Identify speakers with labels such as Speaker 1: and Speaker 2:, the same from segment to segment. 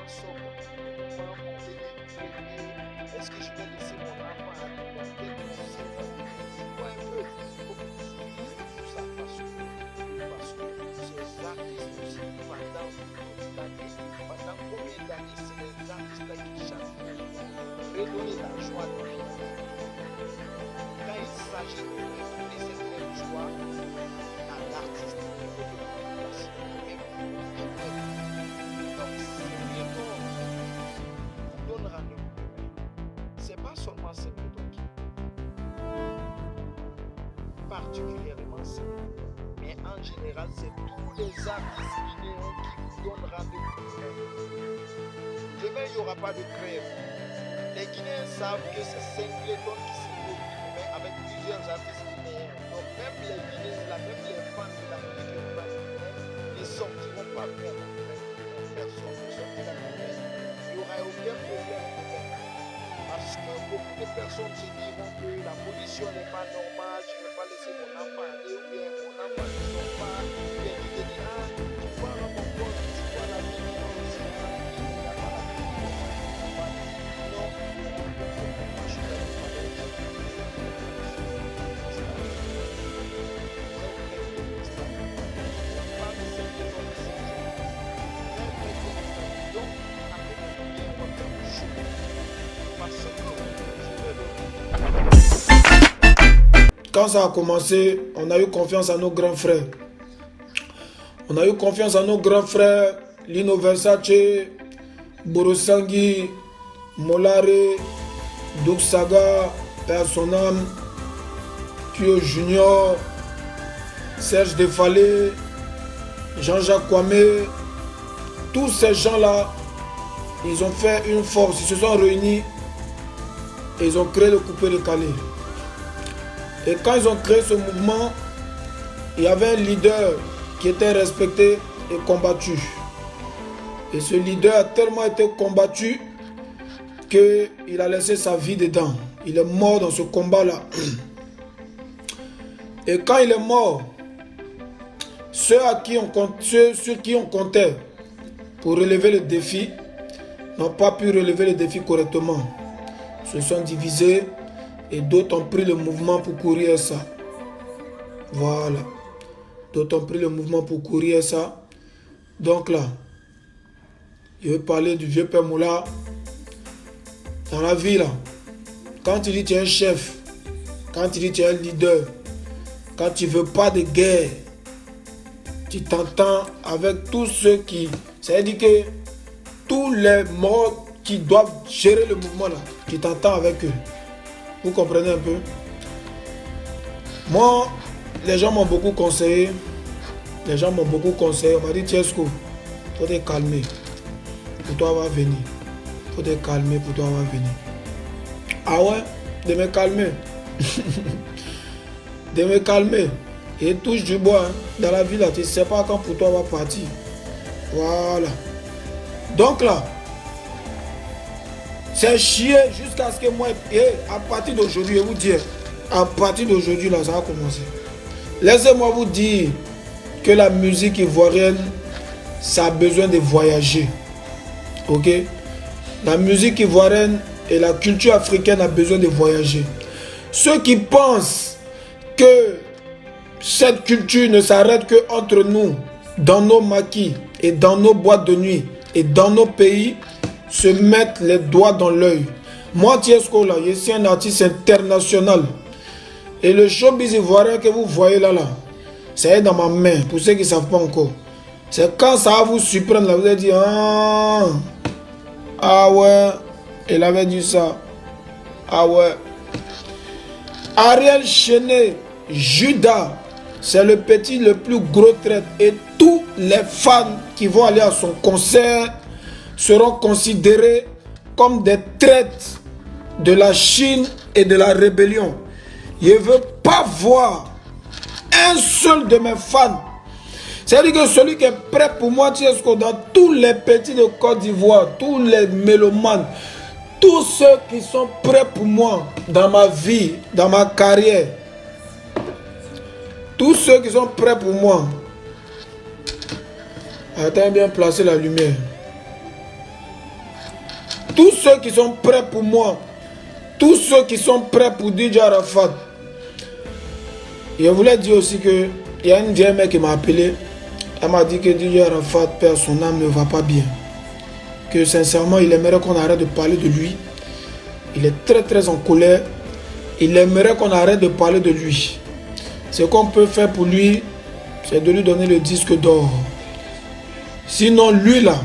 Speaker 1: ensemble. Comment mon bébé, est-ce que je vais laisser mon enfant à dans quelques conséquences? Tu vois un peu, il faut que vous soyez tout ça parce que ces artistes aussi, pendant toute l'année, pendant combien d'années c'est les artistes-là qui chantent pour redonner la joie de vie. Quand il s'agit de redonner cette même joie à l'artiste, il faut que vous fassiez même donc, si vraiment vous donne rendez-vous demain, c'est pas seulement Simpleton qui particulièrement Simpleton, mais en général, c'est tous les artistes guinéens qui vous donnent rendez-vous demain. Demain, il n'y aura pas de grève. Les Guinéens savent que c'est Simpleton qui se réunit demain avec plusieurs artistes guinéens. Donc, même les Guinéens, même les fans de la musique urbaine guinéenne ne sortiront pas faire la grève. Personne ne sortira demain. Il n'y aura aucun problème demain. Parce que beaucoup de personnes se diront que la position n'est pas normale, je ne vais pas laisser mon enfant aller, ou bien mon enfant ne sort pas, ou bien tu te dis, ah, tu vois là mon pote, tu vois la vie, c'est tranquille, il n'y a pas la vie, non, moi je vais
Speaker 2: Quand ça a commencé, on a eu confiance à nos grands frères. On a eu confiance à nos grands frères, Lino Versace, Borosangui, Molare, Doug Saga, Père Sonam, Pio Junior, Serge Defalé, Jean-Jacques Kwame. Tous ces gens-là, ils ont fait une force, ils se sont réunis et ils ont créé le coupé-décalé. Et quand ils ont créé ce mouvement, il y avait un leader qui était respecté et combattu. Et ce leader a tellement été combattu qu'il a laissé sa vie dedans. Il est mort dans ce combat-là. Et quand il est mort, ceux sur qui on comptait pour relever le défi n'ont pas pu relever le défi correctement. Se sont divisés. Et d'autres ont pris le mouvement pour courir ça. Voilà. D'autres ont pris le mouvement pour courir ça. Donc là, je vais parler du vieux Père Moula. Dans la vie là, quand tu dis que tu es un chef, quand tu dis que tu es un leader, quand tu ne veux pas de guerre, tu t'entends avec tous ceux qui... Ça veut dire que tous les morts qui doivent gérer le mouvement là, tu t'entends avec eux. Vous comprenez un peu? Moi, les gens m'ont beaucoup conseillé. Les gens m'ont beaucoup conseillé. On m'a dit, Tiesco, il faut te calmer. Pour toi, va venir. Il faut te calmer, pour toi, va venir. Ah ouais? De me calmer. De me calmer. Et touche du bois. Hein. Dans la vie, là, tu ne sais pas quand pour toi va partir. Voilà. Donc là, c'est chier jusqu'à ce que moi, à partir d'aujourd'hui, je vous dis, à partir d'aujourd'hui, là, ça va commencer. Laissez-moi vous dire que la musique ivoirienne, ça a besoin de voyager. Ok? La musique ivoirienne et la culture africaine a besoin de voyager. Ceux qui pensent que cette culture ne s'arrête que entre nous, dans nos maquis et dans nos boîtes de nuit et dans nos pays, se mettre les doigts dans l'œil. Moi, Tiesco, là, je suis un artiste international. Et le showbiz ivoirien que vous voyez là, c'est dans ma main, pour ceux qui ne savent pas encore. C'est quand ça va vous surprendre, là, vous allez dire, ah ouais, il avait dit ça. Ah ouais. Ariel Chenet, Judas, c'est le petit le plus gros traître. Et tous les fans qui vont aller à son concert seront considérés comme des traîtres de la Chine et de la rébellion. Je ne veux pas voir un seul de mes fans. C'est-à-dire que celui qui est prêt pour moi, dans tous les petits de Côte d'Ivoire, tous les mélomanes, tous ceux qui sont prêts pour moi dans ma vie, dans ma carrière, tous ceux qui sont prêts pour moi. Attends bien placer la lumière. tous ceux qui sont prêts pour moi, tous ceux qui sont prêts pour DJ Arafat. Je voulais dire aussi que il y a une vieille mère qui m'a appelé. Elle m'a dit que DJ Arafat, père, son âme ne va pas bien. Que sincèrement, il aimerait qu'on arrête de parler de lui. Il est très très en colère. Il aimerait qu'on arrête de parler de lui. Ce qu'on peut faire pour lui, c'est de lui donner le disque d'or. Sinon, lui là,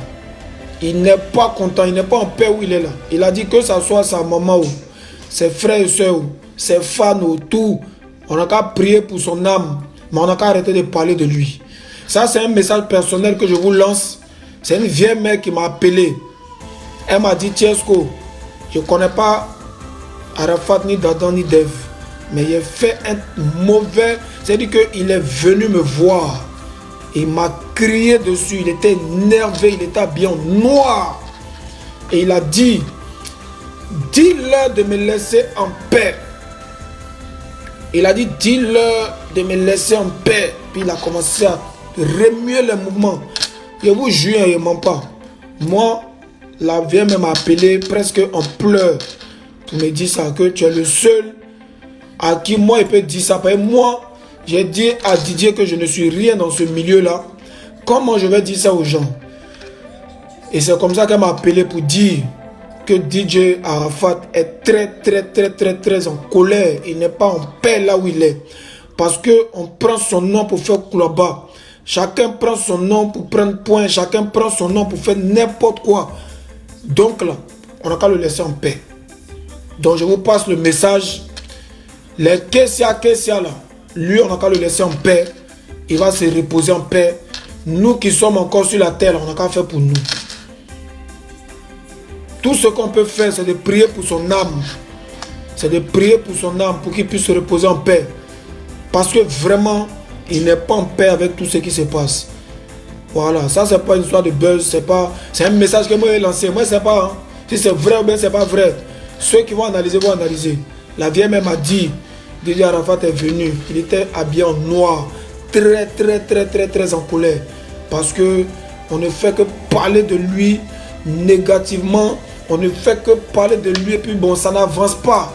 Speaker 2: il n'est pas content, il n'est pas en paix où il est là. Il a dit que ça soit sa maman, ou ses frères et soeurs, ou ses fans, ou tout. On n'a qu'à prier pour son âme, mais on n'a qu'à arrêter de parler de lui. Ça, c'est un message personnel que je vous lance. C'est une vieille mère qui m'a appelé. Elle m'a dit, Tiesko, je ne connais pas Arafat, ni Dadan, ni Dev. Mais il a fait un mauvais... C'est-à-dire qu'il est venu me voir. Il m'a crié dessus. Il était énervé. Il était habillé en noir. Et il a dit, dis-leur de me laisser en paix. Il a dit, dis-leur de me laisser en paix. Puis il a commencé à remuer les mouvements. Je vous jure, il ne ment pas. Moi, la vieille m'a appelé presque en pleurs pour me dire ça, que tu es le seul à qui moi il peut dire ça. Parce que moi, j'ai dit à Didier que je ne suis rien dans ce milieu-là. Comment je vais dire ça aux gens? Et c'est comme ça qu'elle m'a appelé pour dire que DJ Arafat est très en colère. Il n'est pas en paix là où il est. Parce qu'on prend son nom pour faire Kouloba. Chacun prend son nom pour prendre point. Chacun prend son nom pour faire n'importe quoi. Donc là, on n'a qu'à le laisser en paix. Donc je vous passe le message. Les Kessia là, lui on n'a qu'à le laisser en paix. Il va se reposer en paix. Nous qui sommes encore sur la terre, on n'a qu'à faire pour nous. Tout ce qu'on peut faire, c'est de prier pour son âme. C'est de prier pour son âme, pour qu'il puisse se reposer en paix. Parce que vraiment, il n'est pas en paix avec tout ce qui se passe. Voilà, ça c'est pas une histoire de buzz, c'est un message que moi j'ai lancé. Moi je sais pas si c'est vrai ou bien c'est pas vrai. Ceux qui vont analyser vont analyser. La vieille mère m'a dit, DJ Arafat est venu, il était habillé en noir, très en colère. Parce que on ne fait que parler de lui négativement, on ne fait que parler de lui et puis bon, ça n'avance pas.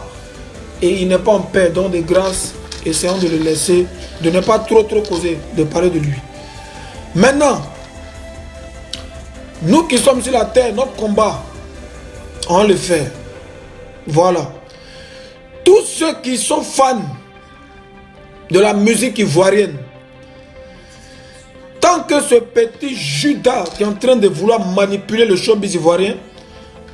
Speaker 2: Et il n'est pas en paix, donc de grâce, essayons de le laisser, de ne pas trop causer, de parler de lui. Maintenant, nous qui sommes sur la terre, notre combat, on le fait. Voilà. Tous ceux qui sont fans de la musique ivoirienne, tant que ce petit Judas qui est en train de vouloir manipuler le showbiz ivoirien,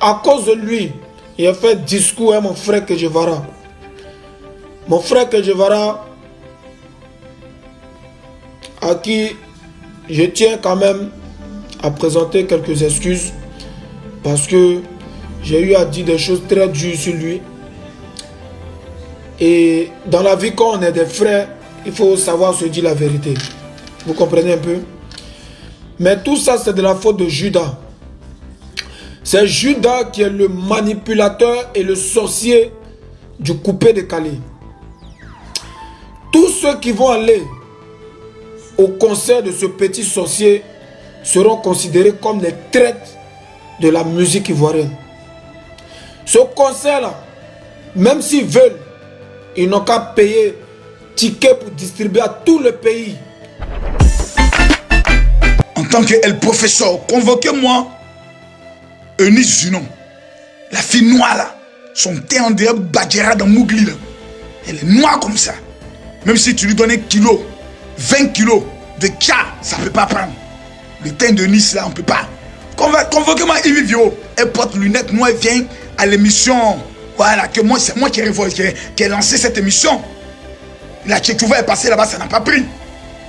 Speaker 2: à cause de lui, il a fait discours à mon frère Kejevara. Mon frère Kejevara, à qui je tiens quand même à présenter quelques excuses, parce que j'ai eu à dire des choses très dures sur lui. Et dans la vie, quand on est des frères, il faut savoir se dire la vérité. Vous comprenez un peu? Mais tout ça, c'est de la faute de Judas. C'est Judas qui est le manipulateur et le sorcier du coupé de Calais. Tous ceux qui vont aller au concert de ce petit sorcier seront considérés comme les traîtres de la musique ivoirienne. Ce concert-là, même s'ils veulent, ils n'ont qu'à payer ticket pour distribuer à tout le pays.
Speaker 3: En tant que El Professeur, convoquez-moi Eunice Junon, la fille noire là, son teint en dehors Badjera dans Mougli là. Elle est noire comme ça. Même si tu lui donnes 1 kilo, 20 kilos de tcha, ça ne peut pas prendre. Le teint de Nice là, on ne peut pas. Convoquez-moi Yves Vio. Elle porte lunettes noires, elle vient à l'émission. Voilà, que moi, c'est moi qui ai lancé cette émission. La Tchékouva est passée là-bas, ça n'a pas pris.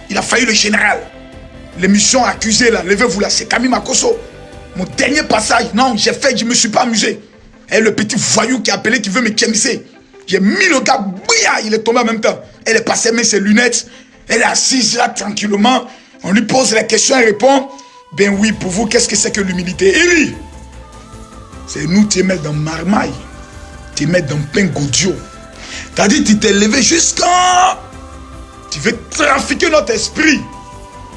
Speaker 3: Il a failli le général. L'émission accusée là, levez-vous là, c'est Camille Makosso. Mon dernier passage, non, j'ai fait, je ne me suis pas amusé. Et le petit voyou qui a appelé, qui veut me kémisser. J'ai mis le gars, bouya, il est tombé en même temps. Elle est passée, met ses lunettes. Elle est assise là tranquillement. On lui pose la question, elle répond. Ben oui, pour vous, qu'est-ce que c'est que l'humilité? Et oui, c'est nous qui mettre dans marmaille, tu mettre dans pain godio. T'as dit, tu t'es levé jusqu'à... Tu veux trafiquer notre esprit.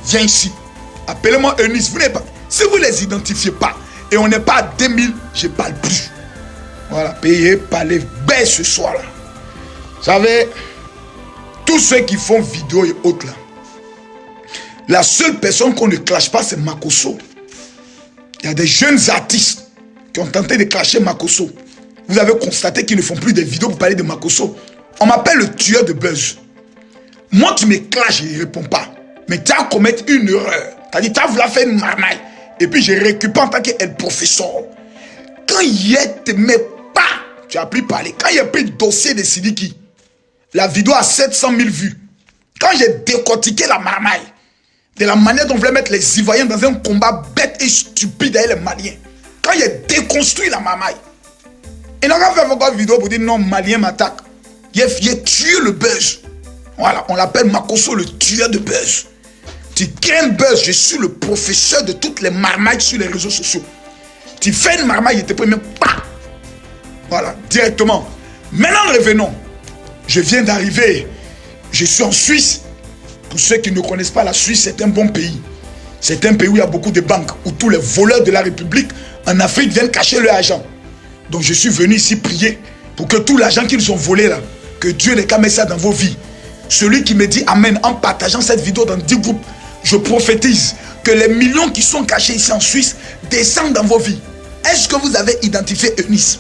Speaker 3: Viens ici. Appelez-moi Eunice. Vous n'êtes pas... Si vous ne les identifiez pas, et on n'est pas à 2000, je ne parle plus. Voilà, payé par les bêtes ce soir-là. Vous savez, tous ceux qui font vidéo et autres là, la seule personne qu'on ne clash pas, c'est Makosso. Il y a des jeunes artistes qui ont tenté de clasher Makosso. Vous avez constaté qu'ils ne font plus des vidéos pour parler de Makosso. On m'appelle le tueur de buzz. Moi, tu me clashes, je ne réponds pas. Mais tu as commis une erreur. C'est-à-dire, tu as voulu faire une marmaille. Et puis, je récupère en tant que professeur. Quand il ne te met pas, tu as plus parlé. Quand il y a pris le dossier de Sidiki, la vidéo a 700 000 vues. Quand j'ai décortiqué la marmaille, de la manière dont on voulait mettre les Ivoiriens dans un combat bête et stupide avec les Maliens. Quand il a déconstruit la marmaille, il n'a pas fait encore une vidéo pour dire non, Malien m'attaque. Il a tué le buzz. Voilà, on l'appelle Makosso le tueur de buzz. Tu crées un buzz, je suis le professeur de toutes les marmailles sur les réseaux sociaux. Tu fais une marmaille et te prends même pas. Voilà, directement. Maintenant, revenons. Je viens d'arriver. Je suis en Suisse. Pour ceux qui ne connaissent pas la Suisse, c'est un bon pays. C'est un pays où il y a beaucoup de banques, où tous les voleurs de la République en Afrique viennent cacher leur argent. Donc je suis venu ici prier pour que tout l'argent qu'ils ont volé là, que Dieu les mette ça dans vos vies. Celui qui me dit Amen en partageant cette vidéo dans 10 groupes, je prophétise que les millions qui sont cachés ici en Suisse descendent dans vos vies. Est-ce que vous avez identifié Eunice?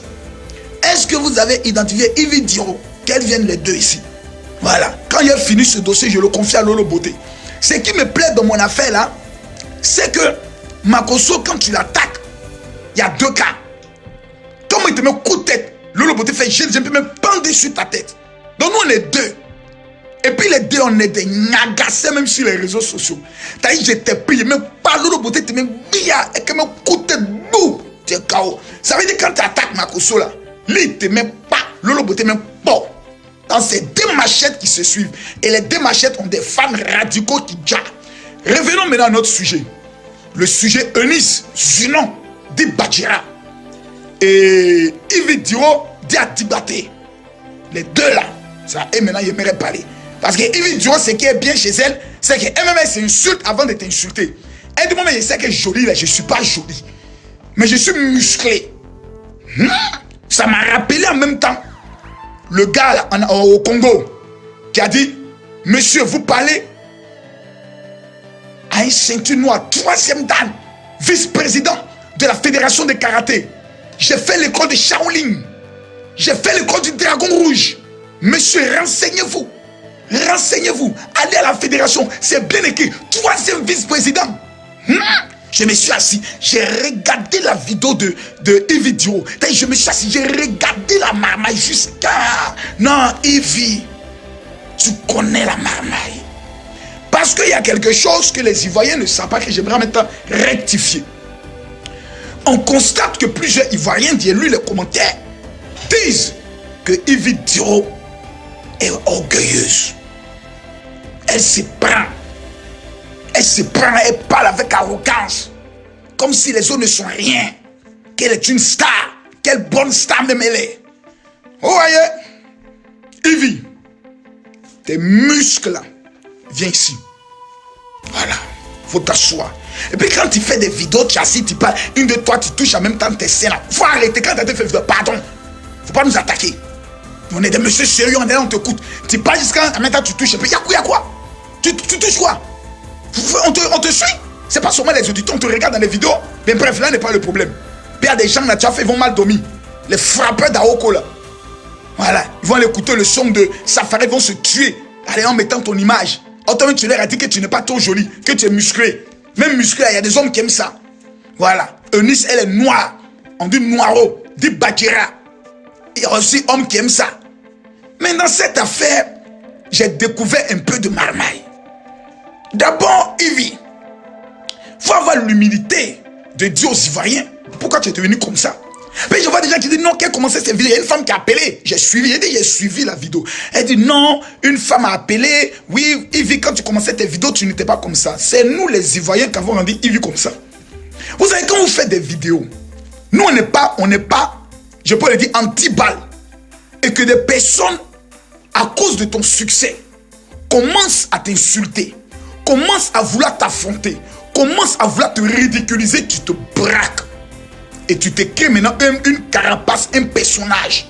Speaker 3: Est-ce que vous avez identifié Yves Diro? Qu'elles viennent les deux ici. Voilà. Quand il a fini ce dossier, je le confie à Lolo Beauté. Ce qui me plaît dans mon affaire là, c'est que Makosso, quand tu l'attaques, il y a deux cas. Comment il te met un coup de tête, Lolo Beauté fait je peux même pendre sur ta tête. Donc nous on est deux. Et puis les deux on est des nagassés même sur les réseaux sociaux. T'as dit je t'ai pris, même pas Lolo Beauté te met bia et comme un coup de tête, boum, tu es KO. Ça veut dire quand tu attaques Makosso là, lui il te met pas, Lolo Beauté même pas. Dans ces deux machettes qui se suivent. Et les deux machettes ont des fans radicaux qui jaillent. Revenons maintenant à notre sujet. Le sujet Eunice Zunon dit Badjira. Et Yves Diro dit Atibaté. Les deux là. Ça, et maintenant, j'aimerais parler. Parce que Yves Diro, ce qui est bien chez elle, c'est qu'elle-même s'insulte avant de t'insulter. Elle dit, moi, je sais que je suis jolie là. Je ne suis pas jolie. Mais je suis musclé. Ça m'a rappelé en même temps le gars là, au Congo qui a dit, monsieur, vous parlez à une ceinture noire, 3e dan, vice-président de la fédération de karaté. J'ai fait l'école de Shaolin. J'ai fait l'école du Dragon Rouge. Monsieur, renseignez-vous. Renseignez-vous. Allez à la fédération. C'est bien écrit. 3e vice-président. Je me suis assis. J'ai regardé la vidéo de Yves Diro. Je me suis assis. J'ai regardé la marmaille jusqu'à... Non, Yves, tu connais la marmaille. Parce qu'il y a quelque chose que les Ivoiriens ne savent pas, que j'aimerais maintenant rectifier. On constate que plusieurs Ivoiriens, disent lui les commentaires, disent que Yves Diro est orgueilleuse. Elle se prend. Elle se prend, elle parle avec arrogance. Comme si les autres ne sont rien. Qu'elle est une star. Quelle bonne star même elle est. Vous voyez, Yves, tes muscles là, viens ici. Voilà, faut t'asseoir. Et puis quand tu fais des vidéos, tu assis, tu parles, une de toi, tu touches en même temps tes seins là. Faut arrêter quand tu as fait vidéo. Pardon, faut pas nous attaquer. On est des messieurs sérieux, on est là, on t'écoute. Tu parles jusqu'à en même temps, tu touches. Et puis il y a quoi? Tu touches quoi? On te suit. C'est pas seulement les auditeurs, on te regarde dans les vidéos. Mais bref, là n'est pas le problème. Puis il y a des gens là, tu as fait, ils vont mal dormir. Les frappeurs d'Aoko là. Voilà, ils vont aller écouter le son de Safari, ils vont se tuer. Allez, en mettant ton image. Autrement, tu leur as dit que tu n'es pas trop joli, que tu es musclé. Même musclé, il y a des hommes qui aiment ça. Voilà. Eunice, elle est noire. On dit noiro, dit Badjira. Il y a aussi hommes qui aiment ça. Mais dans cette affaire, j'ai découvert un peu de marmaille. D'abord, Yves, il faut avoir l'humilité de dire aux Ivoiriens, pourquoi tu es devenu comme ça? Mais je vois des gens qui disent non, qui a commencé cette vidéo. Il y a une femme qui a appelé. J'ai suivi la vidéo. Elle dit non, une femme a appelé. Oui, Yves, quand tu commençais tes vidéos, tu n'étais pas comme ça. C'est nous les Ivoiriens qui avons rendu Yves comme ça. Vous savez, quand vous faites des vidéos, nous on n'est pas, je peux le dire, anti-balle. Et que des personnes, à cause de ton succès, commencent à t'insulter, commencent à vouloir t'affronter, commencent à vouloir te ridiculiser, tu te braques. Et tu te crées maintenant une carapace, un personnage.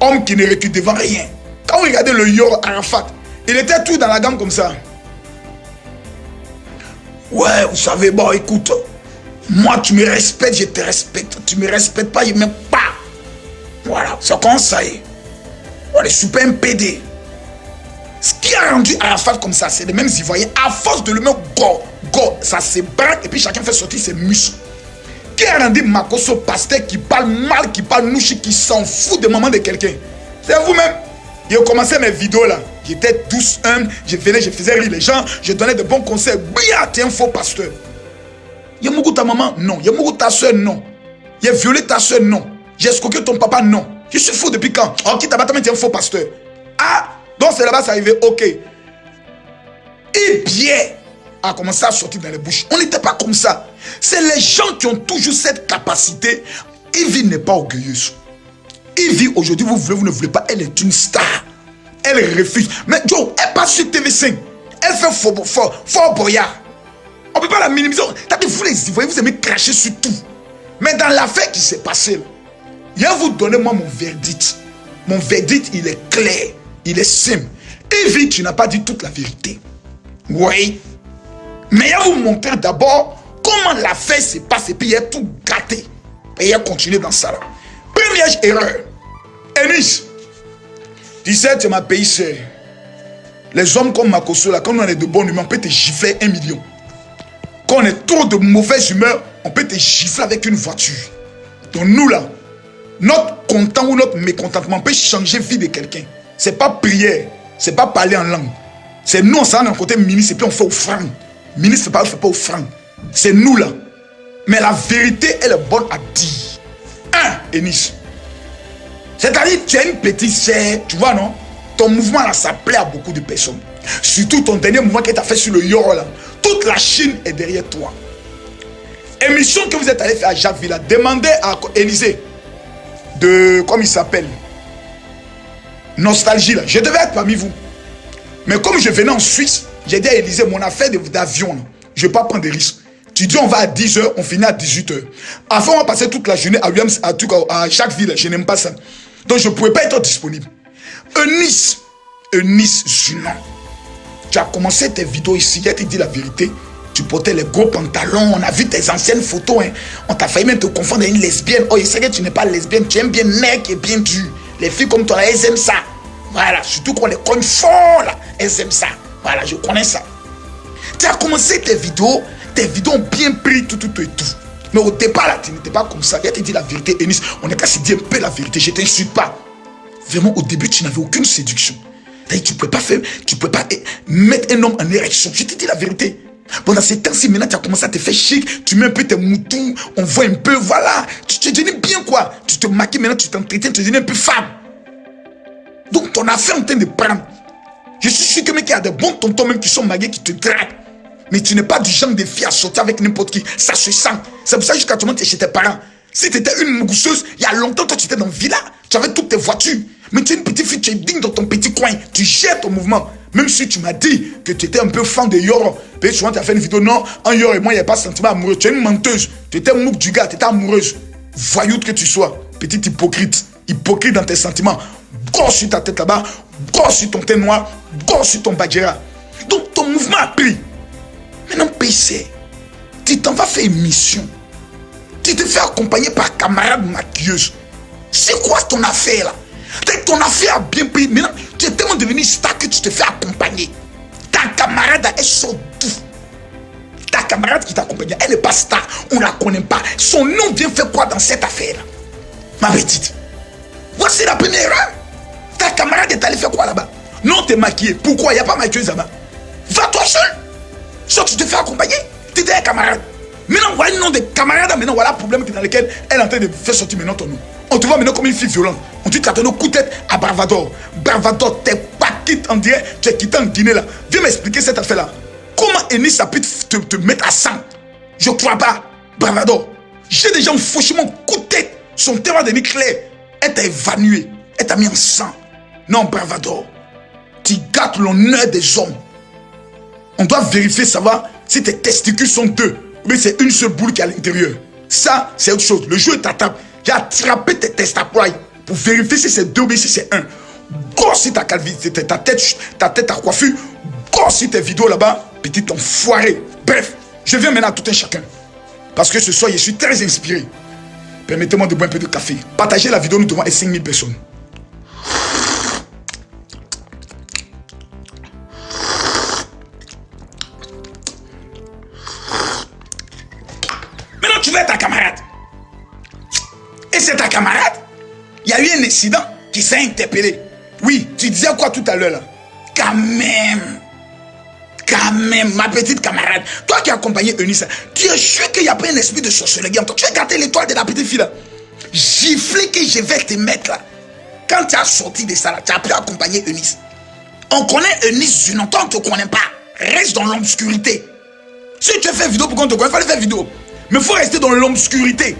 Speaker 3: Homme qui ne recule devant rien. Quand vous regardez le Yor Arafat, il était tout dans la gamme comme ça. Ouais, vous savez, bon, écoute, moi, tu me respectes, je te respecte. Tu me respectes pas, je m'aime pas. Voilà, c'est comme ça. Voilà, je suis pas un PD. Ce qui a rendu Arafat comme ça, c'est les mêmes Ivoiriens. À force de le mettre go, ça se braque et puis chacun fait sortir ses muscles. Qui a rendu Makosso pasteur qui parle mal, qui parle nouchi, qui s'en fout des mamans de quelqu'un? C'est vous-même. J'ai commencé mes vidéos là. J'étais douce, humble, je venais, je faisais rire les gens, je donnais de bons conseils. Bia, t'es un faux pasteur. Y'a mougou ta maman? Non. Y'a mougou ta soeur? Non. Y'a violé ta soeur? Non. J'ai escroqué ton papa? Non. Je suis faux depuis quand? Ok, t'as battu, mais t'es un faux pasteur. Ah, donc c'est là-bas, c'est arrivé, ok. Et bien a commencé à sortir dans les bouches. On n'était pas comme ça. C'est les gens qui ont toujours cette capacité. Ivy n'est pas orgueilleuse. Ivy, aujourd'hui, vous ne voulez pas, elle est une star. Elle refuse. Mais Joe, elle passe sur TV5. Elle fait fort boyard. On ne peut pas la minimiser. Vous les Ivoiriens, vous aimez cracher sur tout. Mais dans l'affaire qui s'est passée, là, je vais vous donner moi mon verdict. Mon verdict, il est clair. Il est simple. Ivy, tu n'as pas dit toute la vérité. Oui. Mais je vais vous montrer d'abord comment l'affaire s'est passée. Puis il a tout gâté. Et il a continué dans ça là. Première erreur. Enis, tu sais, tu es ma pays sœur. Les hommes comme Makosso, là, quand on est de bonne humeur, on peut te gifler 1 million. Quand on est trop de mauvaise humeur, on peut te gifler avec une voiture. Donc nous là, notre content ou notre mécontentement peut changer la vie de quelqu'un. Ce n'est pas prière, ce n'est pas parler en langue. C'est nous, on s'en a un côté ministre et puis on fait offrande. Ministre ne fait pas offrande. C'est nous là. Mais la vérité, elle est bonne à dire. Enis. C'est-à-dire, tu as une petite sœur, tu vois, non? Ton mouvement là, ça plaît à beaucoup de personnes. Surtout ton dernier mouvement que tu as fait sur le Yoro là. Toute la Chine est derrière toi. Émission que vous êtes allé faire à Jacques Villa. Demandez à Élysée de, comme il s'appelle, Nostalgie là. Je devais être parmi vous. Mais comme je venais en Suisse, j'ai dit à Élysée, mon affaire d'avion, je ne vais pas prendre de risques. Tu dis on va à 10h, on finit à 18h. Avant, on va passer toute la journée à Williams, à chaque ville. Je n'aime pas ça. Donc je ne pouvais pas être disponible. Eunice Zunan. Tu as commencé tes vidéos ici, je t'ai dit la vérité. Tu portais les gros pantalons, on a vu tes anciennes photos. Hein. On t'a failli même te confondre avec une lesbienne. Oh, je sais que tu n'es pas lesbienne, tu aimes bien mec et bien dur. Les filles comme toi, elles aiment ça. Voilà, surtout qu'on les cogne fort là, elles aiment ça. Voilà, je connais ça. Tu as commencé tes vidéos ont bien pris tout et tout. Mais au départ là, tu n'étais pas comme ça. Je t'ai dit la vérité, Eunice, on n'est qu'à se dire un peu la vérité, je ne t'insulte pas. Vraiment, au début, tu n'avais aucune séduction. Tu ne peux pas mettre un homme en érection. Je t'ai dit la vérité. Bon, dans ces temps-ci, maintenant, tu as commencé à te faire chic. Tu mets un peu tes moutons, on voit un peu, voilà. Tu te deviens bien quoi. Tu te maquilles maintenant, tu t'entretiens, tu deviens un peu femme. Donc, ton affaire est en train de prendre. Je suis sûr que mec, il y a des bons tontons même qui sont mariés, qui te draguent. Mais tu n'es pas du genre de fille à sortir avec n'importe qui. Ça se sent. C'est pour ça que jusqu'à tout le monde, tu es chez tes parents. Si tu étais une mousseuse, il y a longtemps, toi, tu étais dans le villa. Tu avais toutes tes voitures. Mais tu es une petite fille, tu es digne dans ton petit coin. Tu gères ton mouvement. Même si tu m'as dit que tu étais un peu fan de Yoro. Puis souvent, tu as fait une vidéo. Non, en Yoro et moi, il n'y a pas de sentiment amoureux. Tu es une menteuse. Tu étais mouk du gars. Tu étais amoureuse. Voyoute que tu sois. Petite hypocrite. Hypocrite dans tes sentiments. Gosse sur ta tête là-bas. Gosse sur ton teint noir. Gosse sur ton badjera. Donc, ton mouvement a pris. Maintenant, PC, tu t'en vas faire une mission. Tu te fais accompagner par camarade maquilleuse. C'est quoi ton affaire là? Ton affaire a bien pris. Maintenant, tu es tellement devenu star que tu te fais accompagner. Ta camarade, elle sort d'où? Ta camarade qui t'accompagne, elle n'est pas star. On ne la connaît pas. Son nom vient faire quoi dans cette affaire là? Ma petite. Voici la première erreur. Ta camarade est allée faire quoi là-bas? Non, tu es maquillée. Pourquoi? Il n'y a pas maquilleuse là-bas. Va-toi seul. Soit tu te fais accompagner, tu étais un camarade. Maintenant, voilà le nom de camarade. Maintenant, voilà le problème dans lequel elle est en train de faire sortir maintenant ton nom. On te voit maintenant comme une fille violente. On dit que tu as donné coup de tête à Bravador. Bravador, t'es pas quitte, on dirait, tu es quitté en Guinée là. Viens m'expliquer cette affaire-là. Comment Enis a pu te mettre à 100? Je crois pas. Bravador. J'ai déjà fauchement coup de tête. Son terrain de clair. Elle t'a évanoué. Elle t'a mis en sang. Non, Bravador. Tu gâtes l'honneur des hommes. On doit vérifier, savoir si tes testicules sont deux. Ou bien c'est une seule boule qui est à l'intérieur. Ça, c'est autre chose. Le jeu est à table. J'ai attrapé tes testapoils pour vérifier si c'est 2 ou si c'est 1. Gosse si ta tête à coiffure. Gosse si tes vidéos là-bas. Petit enfoiré. Bref, je viens maintenant à tout un chacun. Parce que ce soir, je suis très inspiré. Permettez-moi de boire un peu de café. Partagez la vidéo, nous devons être 5000 personnes. Maintenant, tu veux être ta camarade. Et c'est ta camarade. Il y a eu un incident qui s'est interpellé. Oui, tu disais quoi tout à l'heure là? Quand même, ma petite camarade. Toi qui as accompagné Eunice, tu es sûr qu'il n'y a pas un esprit de sorcellerie en toi. Tu as gardé l'étoile de la petite fille là. Gifler que je vais te mettre là. Quand tu as sorti de ça là, tu as pu accompagner Eunice. On connaît Eunice Zunon, toi on ne te connaît pas. Reste dans l'obscurité. Si tu as fait vidéo pour qu'on te connaisse, il fallait faire vidéo. Mais il faut rester dans l'obscurité.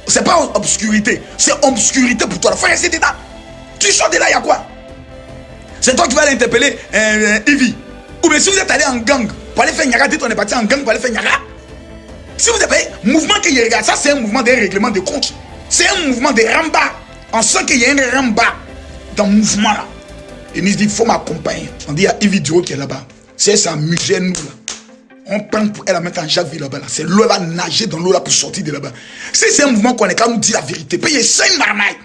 Speaker 3: C'est pas obscurité, c'est obscurité pour toi. Il faut rester dedans. Tu sors de là, il y a quoi? C'est toi qui vas aller interpeller Ivy. Ou bien si vous êtes allé en gang pour aller faire Nyara, dites on est parti en gang pour aller faire Nyara. Si vous avez mouvement qu'il y a, ça c'est un mouvement de règlement de compte. C'est un mouvement de ramba. On sent qu'il y a un ramba dans le mouvement là. Et nous dit il faut m'accompagner. On dit il y a Ivy Duro qui est là-bas. Si elle s'amuse, nous là. On prend pour elle à mettre en Jacques là-bas. Là. C'est l'eau, elle va nager dans l'eau là pour sortir de là-bas. Si c'est un mouvement qu'on est quand nous dit la vérité, payer 5 marmailles.